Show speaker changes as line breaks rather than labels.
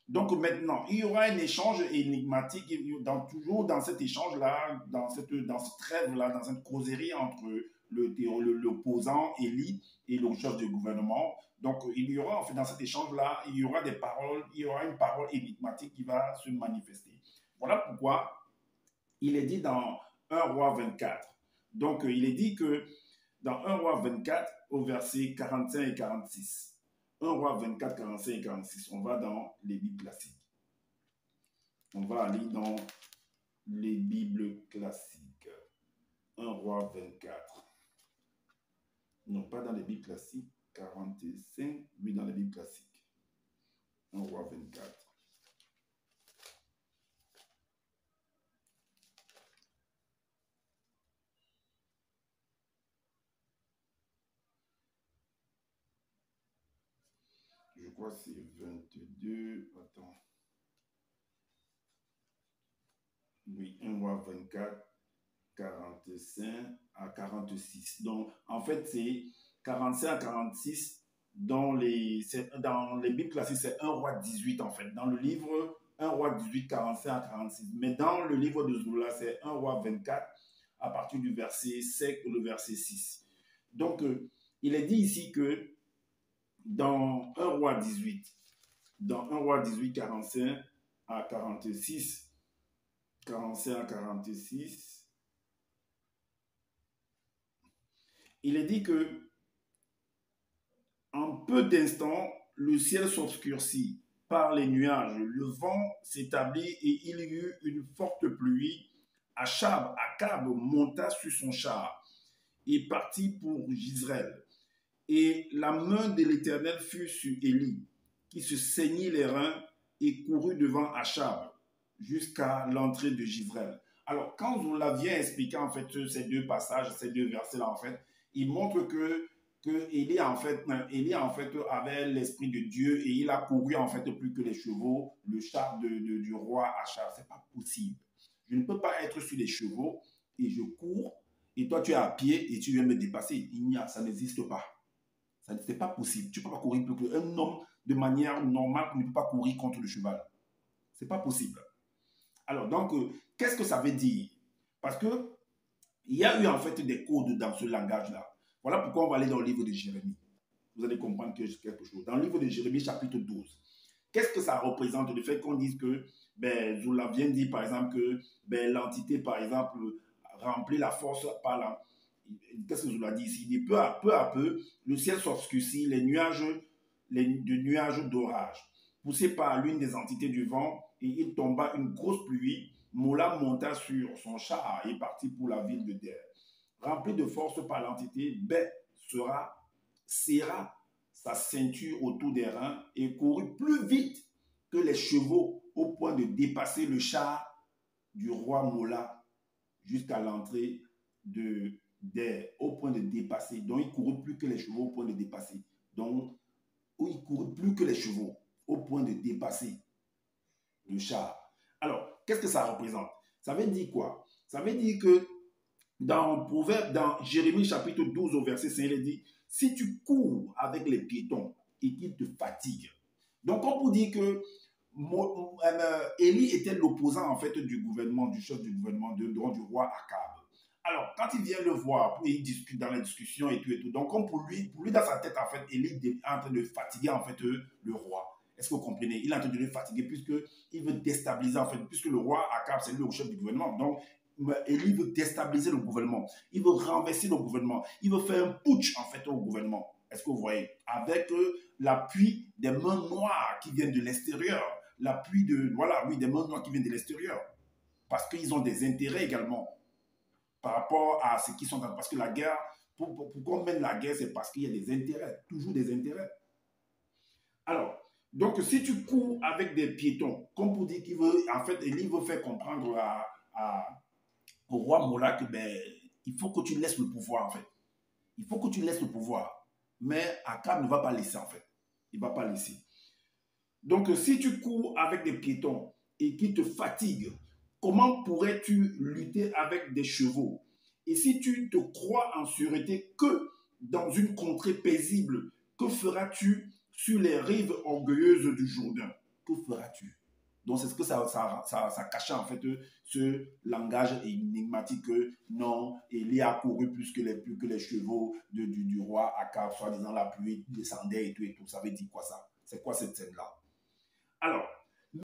Donc maintenant, il y aura un échange énigmatique, toujours dans cet échange-là, dans cette trêve-là, dans cette causerie entre l'opposant Élie et le chef du gouvernement. Donc il y aura, en fait, dans cet échange-là, il y aura des paroles, il y aura une parole énigmatique qui va se manifester. Voilà pourquoi il est dit dans 1 roi 24. Donc il est dit que dans 1 roi 24, au verset 45 et 46. 1 roi 24, 45 et 46. On va dans les Bibles classiques. On va aller dans les Bibles classiques. 1 roi 24. Non, pas dans les Bibles classiques. 45, mais dans les Bibles classiques. 1 roi 24. Je crois que c'est 22. Attends. Oui, 1 roi 24, 45 à 46. Donc, en fait, c'est 45 à 46 dans les Bibles classiques, c'est 1 roi 18 en fait. Dans le livre 1 roi 18, 45 à 46. Mais dans le livre de Zoula, c'est 1 roi 24 à partir du verset 5 ou le verset 6. Donc, il est dit ici que dans 1 roi 18, 45 à 46, 45 à 46, il est dit que en peu d'instants, le ciel s'obscurcit par les nuages, le vent s'établit et il y eut une forte pluie. Akab monta sur son char et partit pour Jezreel. Et la main de l'Éternel fut sur Élie, qui se saignit les reins et courut devant Achab jusqu'à l'entrée de Jezreel. Alors, quand on l'a bien expliqué, en fait, ces deux passages, ces deux versets-là, en fait, il montre que Élie, en fait, avait l'esprit de Dieu et il a couru, en fait, plus que les chevaux, le char du roi Achab. C'est pas possible. Je ne peux pas être sur les chevaux et je cours et toi, tu es à pied et tu viens me dépasser. Ça n'existe pas. Ça n'est pas possible. Tu ne peux pas courir plus qu'un homme de manière normale ne peut pas courir contre le cheval. Ce n'est pas possible. Alors, donc, qu'est-ce que ça veut dire? Parce que il y a eu en fait des codes dans ce langage-là. Voilà pourquoi on va aller dans le livre de Jérémie. Vous allez comprendre que c'est quelque chose. Dans le livre de Jérémie, chapitre 12, qu'est-ce que ça représente le fait qu'on dise que, Zoula vient dire par exemple que l'entité, par exemple, remplit la force par la. Qu'est-ce que Zoula dit ici? Il dit peu à peu, le ciel s'obscurcit, de nuages d'orage. Poussé par l'une des entités du vent, et il tomba une grosse pluie. Mola monta sur son char et partit pour la ville de Der. Rempli de force par l'entité, serra sa ceinture autour des reins et courut plus vite que les chevaux au point de dépasser le char du roi Mola jusqu'à l'entrée de Der, au point de dépasser. Donc, il courut plus que les chevaux au point de dépasser. Donc, il courut plus que les chevaux au point de dépasser le char. Alors, qu'est-ce que ça représente? Ça veut dire quoi? Ça veut dire que dans Jérémie chapitre 12 au verset 5, il est dit, si tu cours avec les piétons et qu'ils te fatiguent. Donc, on peut dire que Élie était l'opposant en fait du gouvernement, du chef du gouvernement, du roi Akab. Alors, quand il vient le voir, il discute dans la discussion et tout, donc comme pour lui dans sa tête, en fait, Élie est en train de fatiguer en fait le roi. Est-ce que vous comprenez? Il est en train de le fatiguer puisqu'il veut déstabiliser en fait, puisque le roi Akab, c'est le chef du gouvernement. Donc, Élie veut déstabiliser le gouvernement. Il veut renverser le gouvernement. Il veut faire un putsch en fait au gouvernement. Est-ce que vous voyez? Avec l'appui des mains noires qui viennent de l'extérieur. L'appui des mains noires qui viennent de l'extérieur. Parce qu'ils ont des intérêts également par rapport à ce qu'ils sont en. Parce que la guerre, pourquoi on mène la guerre, c'est parce qu'il y a des intérêts, toujours des intérêts. Alors, donc si tu cours avec des piétons, comme pour dire qu'il veut, en fait, Élie veut faire comprendre au roi Mola que il faut que tu laisses le pouvoir, en fait. Il faut que tu laisses le pouvoir. Mais Akab ne va pas laisser, en fait. Il ne va pas laisser. Donc, si tu cours avec des piétons et qui te fatiguent, comment pourrais-tu lutter avec des chevaux? Et si tu te crois en sûreté que dans une contrée paisible, que feras-tu sur les rives orgueilleuses du Jourdain? que feras-tu? Donc, c'est ce que ça cachait en fait ce langage énigmatique que non, Élie a couru plus que les chevaux du roi Akab, soi-disant la pluie descendait et tout et tout. Ça veut dire quoi ça? C'est quoi cette scène-là? Alors,